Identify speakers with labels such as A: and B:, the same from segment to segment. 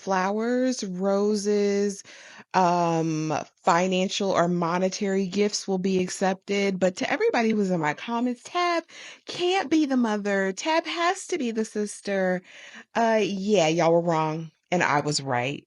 A: Flowers, roses, financial or monetary gifts will be accepted. But to everybody who's in my comments, Tab can't be the mother. Tab has to be the sister. Yeah, y'all were wrong. And I was right.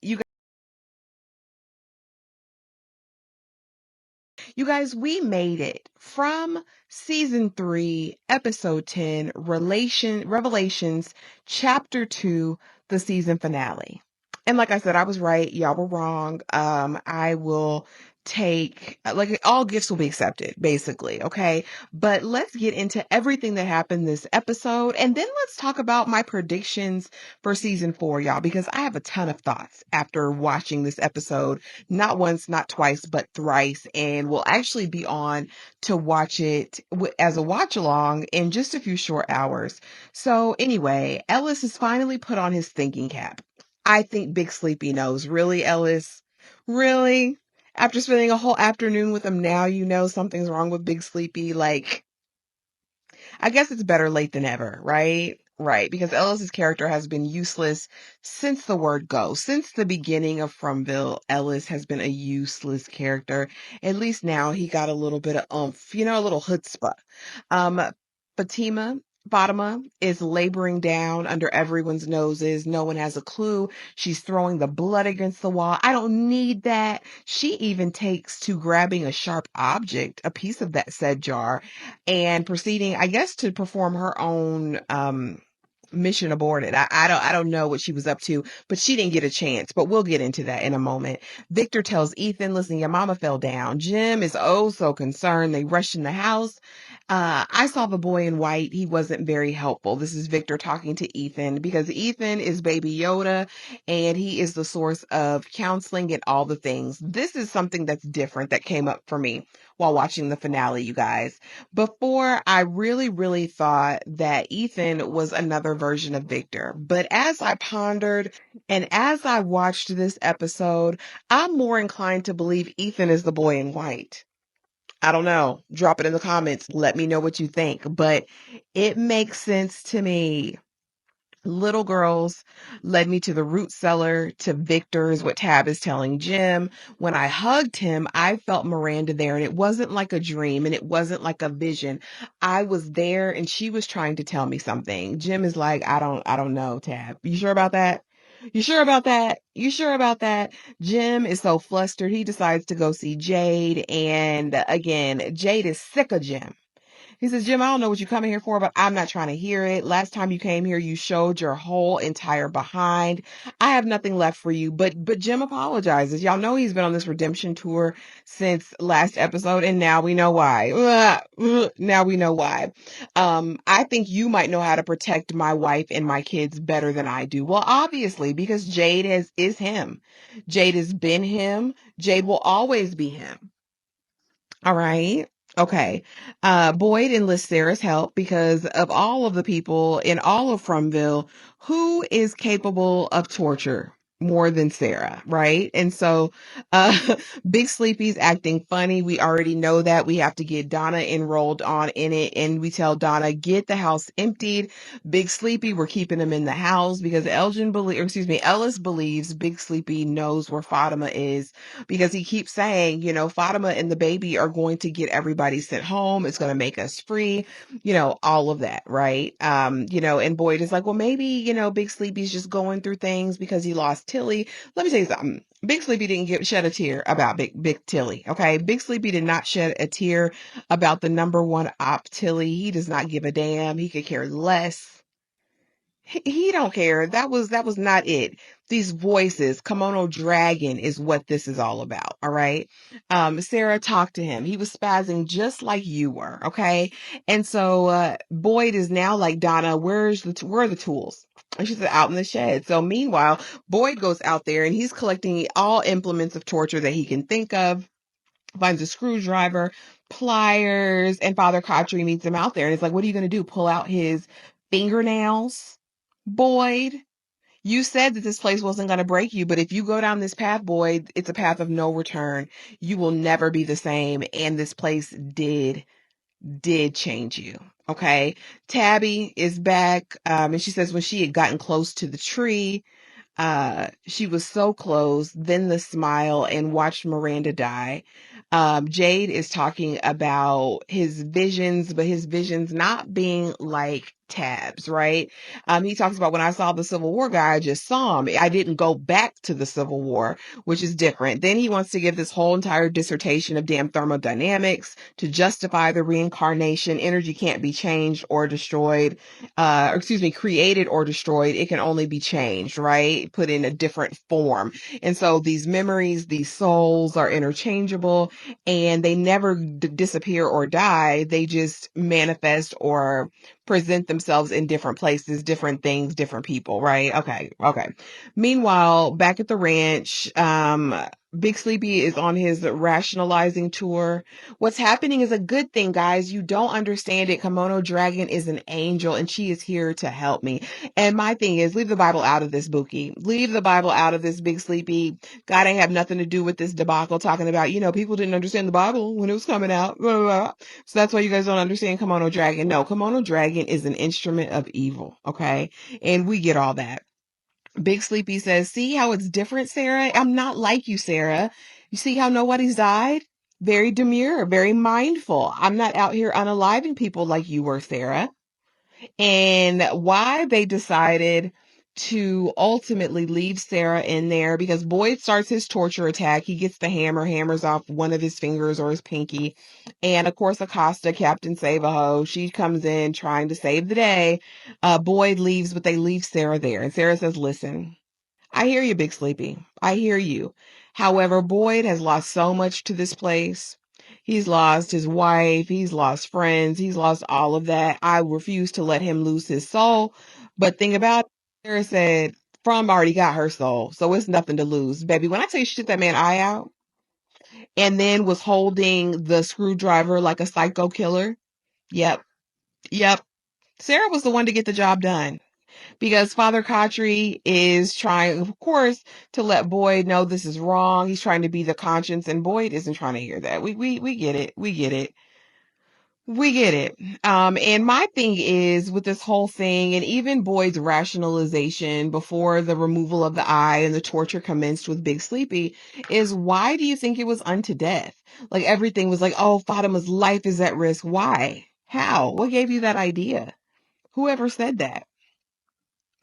A: You guys, we made it from season 3, episode 10, Revelations, chapter 2, the season finale. And like I said, I was right. Y'all were wrong. I will take, like, all gifts will be accepted, basically. Okay. But let's get into everything that happened this episode. And then let's talk about my predictions for season 4, y'all, because I have a ton of thoughts after watching this episode not once, not twice, but thrice, and will actually be on to watch it as a watch along in just a few short hours. So, anyway, Ellis has finally put on his thinking cap. I think Big Sleepy knows. Really, Ellis? Really? After spending a whole afternoon with him, now you know something's wrong with Big Sleepy? Like, I guess it's better late than ever, right? Right, because Ellis's character has been useless since the word go. Since the beginning of Fromville, Ellis has been a useless character. At least now he got a little bit of oomph, a little chutzpah. Um, Fatima, Fatima is laboring down under everyone's noses. No one has a clue. She's throwing the blood against the wall. I don't need that. She even takes to grabbing a sharp object, a piece of that said jar, and proceeding, I guess, to perform her own mission aborted. I don't know what she was up to, but she didn't get a chance. But we'll get into that in a moment. Victor tells Ethan, "Listen, your mama fell down." Jim is oh so concerned. They rush in the house. I saw the boy in white. He wasn't very helpful. This is Victor talking to Ethan because Ethan is Baby Yoda and he is the source of counseling and all the things. This is something that's different that came up for me while watching the finale, you guys. Before, I really, really thought that Ethan was another version of Victor. But as I pondered and as I watched this episode, I'm more inclined to believe Ethan is the boy in white. I don't know. Drop it in the comments. Let me know what you think. But it makes sense to me. Little girls led me to the root cellar, to Victor's, what Tab is telling Jim. When I hugged him, I felt Miranda there, and it wasn't like a dream and it wasn't like a vision. I was there and she was trying to tell me something. Jim is like, I don't know, Tab. You sure about that? You sure about that? You sure about that? Jim is so flustered. He decides to go see Jade. And again, Jade is sick of Jim. He says, "Jim, I don't know what you're coming here for, but I'm not trying to hear it. Last time you came here, you showed your whole entire behind. I have nothing left for you." But Jim apologizes. Y'all know he's been on this redemption tour since last episode, and now we know why. Now we know why. I think you might know how to protect my wife and my kids better than I do. Well, obviously, because Jade is him. Jade has been him. Jade will always be him. All right. Okay. Boyd enlists Sarah's help because of all of the people in all of Fromville, who is capable of torture more than Sarah, right? And so uh Big Sleepy's acting funny. We already know that. We have to get Donna enrolled on in it, and we tell Donna, get the house emptied. Big Sleepy, we're keeping him in the house because Ellis believes Big Sleepy knows where Fatima is because he keeps saying, Fatima and the baby are going to get everybody sent home. It's going to make us free, all of that, right? And Boyd is like, well, maybe, Big Sleepy's just going through things because he lost Tilly. Let me tell you something. Big Sleepy didn't shed a tear about Big Tilly. Okay. Big Sleepy did not shed a tear about the number one op Tilly. He does not give a damn. He could care less. He don't care. That was not it. These voices, Kimono Dragon is what this is all about. All right. Sarah talked to him. He was spazzing just like you were. Okay. And so Boyd is now like, Donna, where are the tools? And she said, out in the shed. So meanwhile, Boyd goes out there and he's collecting all implements of torture that he can think of, finds a screwdriver, pliers, and Father Khatri meets him out there. And it's like, what are you going to do? Pull out his fingernails? Boyd, you said that this place wasn't going to break you, but if you go down this path, Boyd, it's a path of no return. You will never be the same. And this place did change you. Okay. Tabby is back. And she says when she had gotten close to the tree, She was so close, then the smile, and watched Miranda die. Jade is talking about his visions, but his visions not being like tabs, right? He talks about when I saw the Civil War guy, I just saw him. I didn't go back to the Civil War, which is different. Then he wants to give this whole entire dissertation of damn thermodynamics to justify the reincarnation. Energy can't be changed or destroyed, or excuse me, created or destroyed. It can only be changed, right? Put in a different form. And so these memories, these souls are interchangeable and they never disappear or die. They just manifest or present themselves in different places, different things, different people, right? Okay. Okay. Meanwhile, back at the ranch, Big Sleepy is on his rationalizing tour. What's happening is a good thing, guys. You don't understand it. Kimono Dragon is an angel and she is here to help me. And my thing is, leave the Bible out of this, Buki. Leave the Bible out of this, Big Sleepy. God ain't have nothing to do with this debacle talking about, people didn't understand the Bible when it was coming out. Blah, blah, blah. So that's why you guys don't understand Kimono Dragon. No, Kimono Dragon is an instrument of evil. Okay. And we get all that. Big Sleepy says, see how it's different, Sarah? I'm not like you, Sarah. You see how nobody's died? Very demure, very mindful. I'm not out here unaliving people like you were, Sarah. And why they decided to ultimately leave Sarah in there because Boyd starts his torture attack. He gets the hammer, hammers off one of his fingers or his pinky. And of course, Acosta, Captain Save-A-Ho, she comes in trying to save the day. Boyd leaves, but they leave Sarah there. And Sarah says, listen, I hear you, Big Sleepy. I hear you. However, Boyd has lost so much to this place. He's lost his wife. He's lost friends. He's lost all of that. I refuse to let him lose his soul. But think about it, Sarah said, From already got her soul. So it's nothing to lose. Baby, when I tell you she took that man eye out and then was holding the screwdriver like a psycho killer. Yep. Yep. Sarah was the one to get the job done. Because Father Khatri is trying, of course, to let Boyd know this is wrong. He's trying to be the conscience, and Boyd isn't trying to hear that. We get it. We get it. We get it. And my thing is with this whole thing, and even Boyd's rationalization before the removal of the eye and the torture commenced with Big Sleepy, is why do you think it was unto death? Like everything was like, oh, Fatima's life is at risk. Why? How? What gave you that idea? Whoever said that?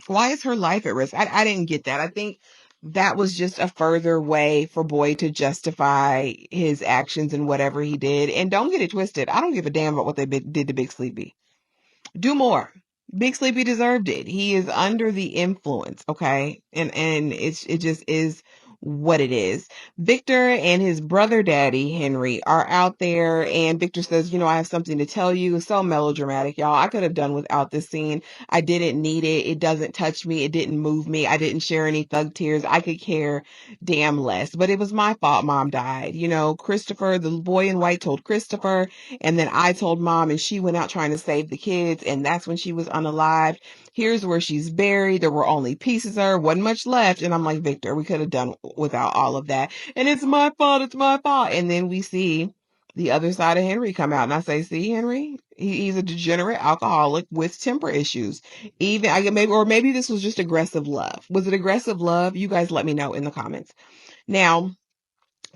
A: Why is her life at risk? I didn't get that. I think that was just a further way for Boyd to justify his actions and whatever he did. And don't get it twisted. I don't give a damn about what they did to Big Sleepy. Do more. Big Sleepy deserved it. He is under the influence, okay? And it just is what it is. Victor and his brother daddy, Henry, are out there and Victor says, I have something to tell you. It's so melodramatic, y'all. I could have done without this scene. I didn't need it. It doesn't touch me. It didn't move me. I didn't share any thug tears. I could care damn less. But it was my fault mom died. Christopher, the boy in white told Christopher, and then I told mom and she went out trying to save the kids. And that's when she was unalived. Here's where she's buried. There were only pieces of her. Wasn't much left. And I'm like, Victor, we could have done without all of that. And it's my fault. It's my fault. And then we see the other side of Henry come out. And I say, see, Henry, he's a degenerate alcoholic with temper issues. Maybe this was just aggressive love. Was it aggressive love? You guys let me know in the comments. Now,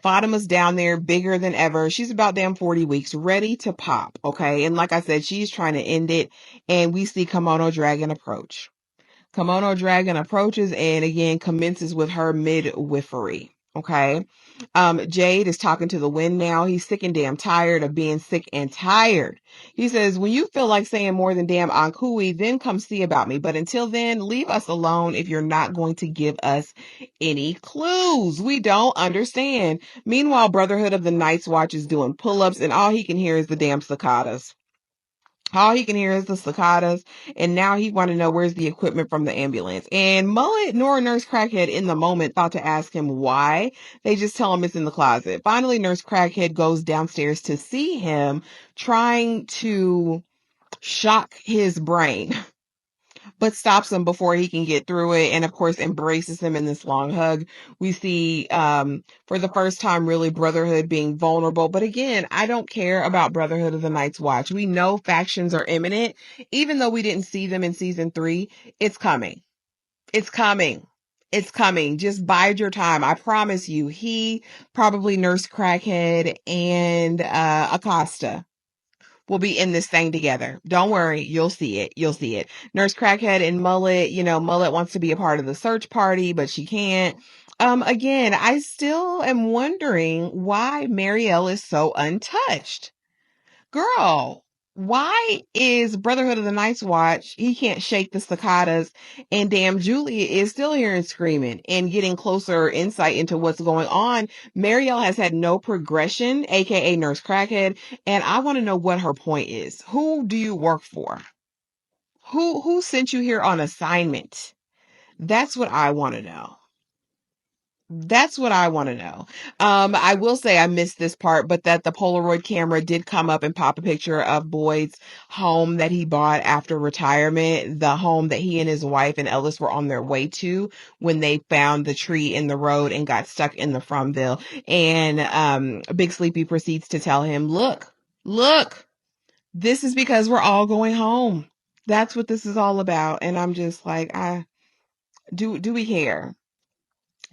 A: Fatima's down there bigger than ever. She's about damn 40 weeks, ready to pop. Okay. And like I said, she's trying to end it. And we see Kimono Dragon approach. Kimono Dragon approaches and again commences with her midwifery. Okay. Jade is talking to the wind now. He's sick and damn tired of being sick and tired. He says, when you feel like saying more than damn Ankui, then come see about me. But until then, leave us alone if you're not going to give us any clues. We don't understand. Meanwhile, Brotherhood of the Night's Watch is doing pull-ups and all he can hear is the damn cicadas. All he can hear is the cicadas, and now he want to know where's the equipment from the ambulance. And Mullet nor Nurse Crackhead in the moment thought to ask him why. They just tell him it's in the closet. Finally, Nurse Crackhead goes downstairs to see him, trying to shock his brain, but stops him before he can get through it. And of course, embraces him in this long hug. We see, for the first time, really Brotherhood being vulnerable. But again, I don't care about Brotherhood of the Night's Watch. We know factions are imminent. Even though we didn't see them in season 3, it's coming. It's coming. It's coming. Just bide your time. I promise you. He, probably Nurse Crackhead, and Acosta will be in this thing together. Don't worry. You'll see it. You'll see it. Nurse Crackhead and Mullet, Mullet wants to be a part of the search party, but she can't. Again, I still am wondering why Marielle is so untouched. Girl, why is Brotherhood of the Night's Watch? He can't shake the cicadas, and damn Julia is still hearing screaming and getting closer insight into what's going on. Marielle has had no progression, aka Nurse Crackhead, and I want to know what her point is. Who do you work for? Who sent you here on assignment? That's what I want to know. That's what I want to know. I will say I missed this part, but that the Polaroid camera did come up and pop a picture of Boyd's home that he bought after retirement, the home that he and his wife and Ellis were on their way to when they found the tree in the road and got stuck in the Fromville. And Big Sleepy proceeds to tell him, look, this is because we're all going home. That's what this is all about. And I'm just like, do we care?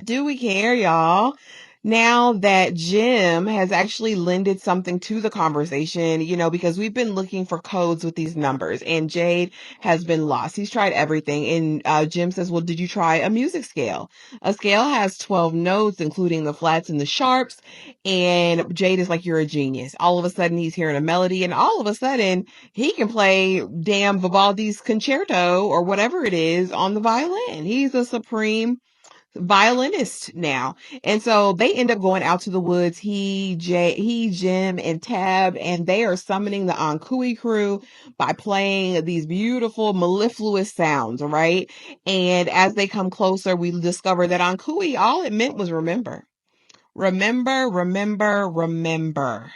A: Do we care, y'all? Now that Jim has actually lended something to the conversation, because we've been looking for codes with these numbers and Jade has been lost. He's tried everything. And Jim says, well, did you try a music scale? A scale has 12 notes, including the flats and the sharps. And Jade is like, you're a genius. All of a sudden he's hearing a melody and all of a sudden he can play damn Vivaldi's concerto or whatever it is on the violin. He's a supreme violinist now. And so they end up going out to the woods, Jim, and Tab, and they are summoning the Ankui crew by playing these beautiful mellifluous sounds, right? And as they come closer, we discover that Ankui, all it meant was remember. Remember, remember, remember.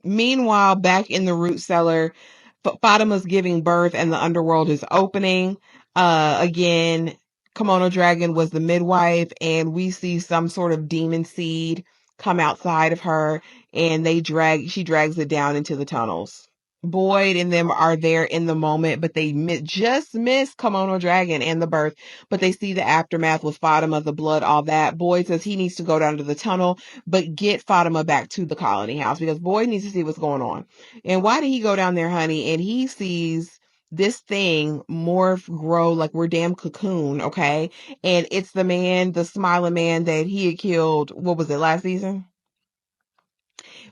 A: Meanwhile, back in the root cellar, Fatima's giving birth and the underworld is opening. Again, Kimono Dragon was the midwife, and we see some sort of demon seed come outside of her, and she drags it down into the tunnels. Boyd and them are there in the moment, but they just miss Kimono Dragon and the birth, but they see the aftermath with Fatima, the blood, all that. Boyd says he needs to go down to the tunnel, but get Fatima back to the colony house because Boyd needs to see what's going on. And why did he go down there, honey? And he sees this thing morph, grow like we're damn cocoon, okay? And it's the smiling man that he had killed, what was it, last season?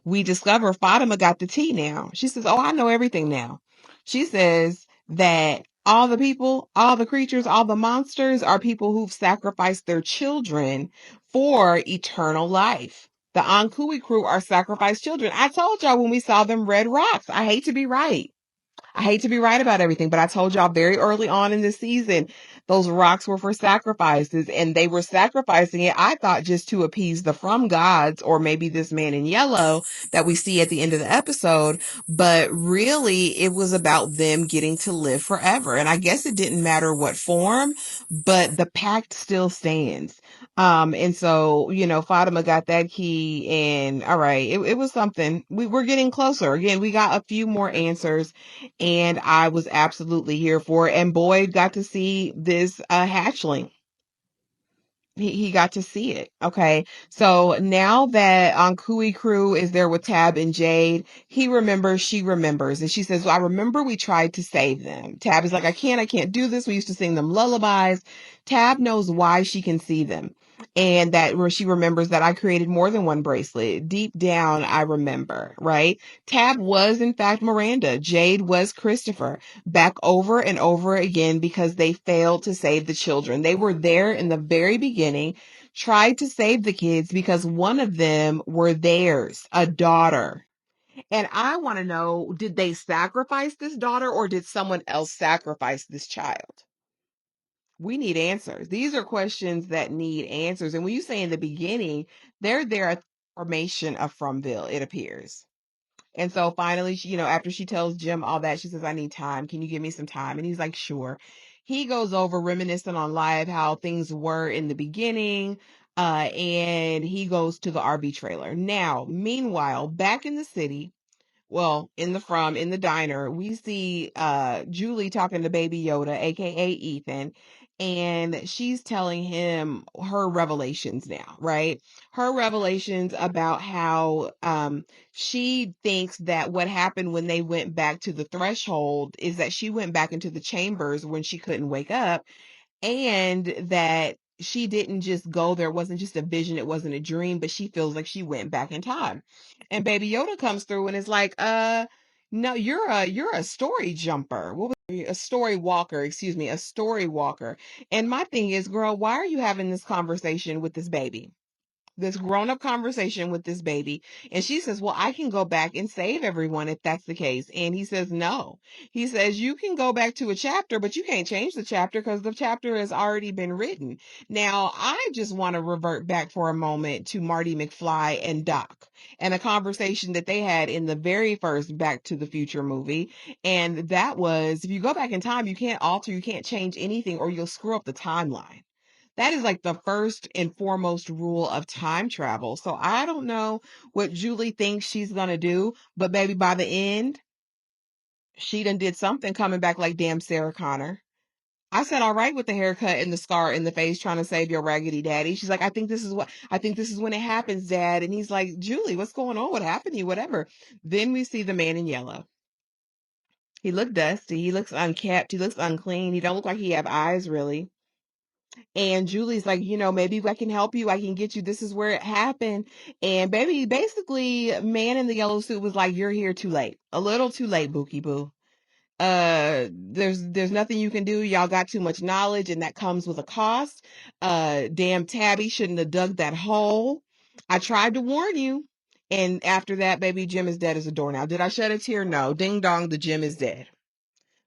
A: We discover Fatima got the tea now. She says, oh, I know everything now. She says that all the people, all the creatures, all the monsters are people who've sacrificed their children for eternal life. The Ankui crew are sacrificed children. I told y'all when we saw them red rocks. I hate to be right. I hate to be right about everything, but I told y'all very early on in the season, those rocks were for sacrifices, and they were sacrificing it, I thought, just to appease the from gods, or maybe this man in yellow that we see at the end of the episode. But really, it was about them getting to live forever. And I guess it didn't matter what form, but the pact still stands. And so, Fatima got that key, and all right, it was something. We're getting closer. Again, we got a few more answers, and I was absolutely here for it. And Boyd got to see this hatchling. He got to see it. Okay. So now that Ankui crew is there with Tab and Jade, he remembers, she remembers. And she says, well, I remember we tried to save them. Tab is like, I can't do this. We used to sing them lullabies. Tab knows why she can see them. And that where she remembers that I created more than one bracelet. Deep down, I remember, right? Tab was in fact Miranda. Jade was Christopher, back over and over again because they failed to save the children. They were there in the very beginning, tried to save the kids because one of them were theirs, a daughter. And I want to know, did they sacrifice this daughter or did someone else sacrifice this child? We need answers. These are questions that need answers. And when you say in the beginning, they're there at the formation of Fromville, it appears. And so finally, after she tells Jim all that, she says, I need time. Can you give me some time? And he's like, sure. He goes over reminiscing on live how things were in the beginning. And he goes to the RV trailer. Now, meanwhile, back in the city, well, in the diner, we see Julie talking to Baby Yoda, aka Ethan, and she's telling him her revelations now, right? Her revelations about how she thinks that what happened when they went back to the threshold is that she went back into the chambers when she couldn't wake up, and that she didn't just go there. It wasn't just a vision. It wasn't a dream, but she feels like she went back in time. And Baby Yoda comes through and is like, no, you're a story jumper. What was a story walker, excuse me, a story walker. And my thing is, girl, why are you having this conversation with this baby? This grown up conversation with this baby. And she says, well, I can go back and save everyone if that's the case. And he says, no. He says, you can go back to a chapter, but you can't change the chapter because the chapter has already been written. Now, I just want to revert back for a moment to Marty McFly and Doc and a conversation that they had in the very first Back to the Future movie. And that was, if you go back in time, you can't alter, you can't change anything, or you'll screw up the timeline. That is like the first and foremost rule of time travel. So I don't know what Julie thinks she's going to do, but baby, by the end, she done did something coming back like damn Sarah Connor. I said, all right with the haircut and the scar in the face trying to save your raggedy daddy. She's like, I think this is when it happens, Dad. And he's like, Julie, what's going on? What happened to you? Whatever. Then we see the man in yellow. He looked dusty. He looks unkept. He looks unclean. He don't look like he have eyes really. And Julie's like, maybe I can help you. I can get you. This is where it happened. And baby, basically, man in the yellow suit was like, you're here too late. A little too late, Bookie Boo. There's nothing you can do. Y'all got too much knowledge, and that comes with a cost. Damn Tabby shouldn't have dug that hole. I tried to warn you. And after that, baby, Jim is dead as a doornail. Did I shed a tear? No. Ding dong, the Jim is dead.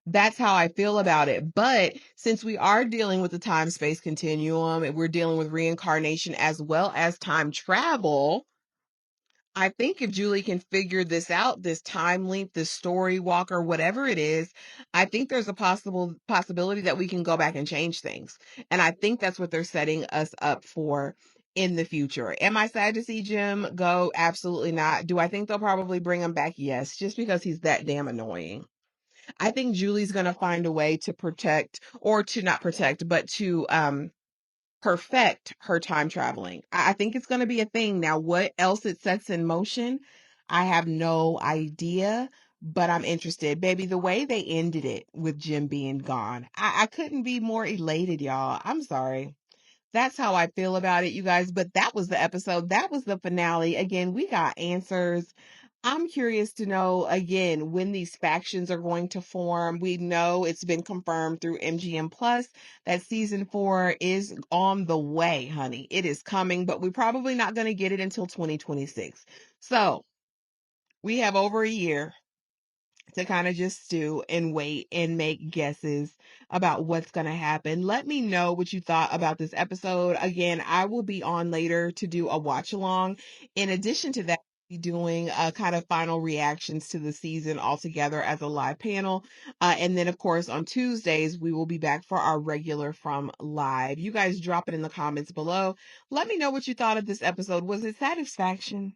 A: That's how I feel about it. But since we are dealing with the time space continuum and we're dealing with reincarnation as well as time travel, I think if Julie can figure this out, this time leap, this story walker, whatever it is, I think there's a possibility that we can go back and change things. And I think that's what they're setting us up for in the future. Am I sad to see Jim go? Absolutely not. Do I think they'll probably bring him back? Yes, just because he's that damn annoying. I think Julie's going to find a way to protect, or to not protect, but to perfect her time traveling. I think it's going to be a thing. Now, what else it sets in motion, I have no idea, but I'm interested. Baby, the way they ended it with Jim being gone, I couldn't be more elated, y'all. I'm sorry. That's how I feel about it, you guys. But that was the episode. That was the finale. Again, we got answers. I'm curious to know again when these factions are going to form. We know it's been confirmed through MGM Plus that season 4 is on the way, honey. It is coming, but we're probably not going to get it until 2026. So we have over a year to kind of just stew and wait and make guesses about what's going to happen. Let me know what you thought about this episode. Again, I will be on later to do a watch along. In addition to that, be doing kind of final reactions to the season altogether as a live panel. And then, of course, on Tuesdays, we will be back for our regular From Live. You guys drop it in the comments below. Let me know what you thought of this episode. Was it satisfaction?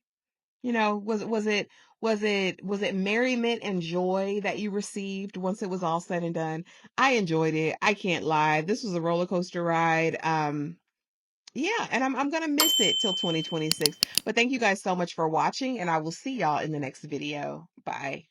A: Was it merriment and joy that you received once it was all said and done? I enjoyed it. I can't lie. This was a roller coaster ride. Yeah, and I'm gonna miss it till 2026. But thank you guys so much for watching, and I will see y'all in the next video. Bye.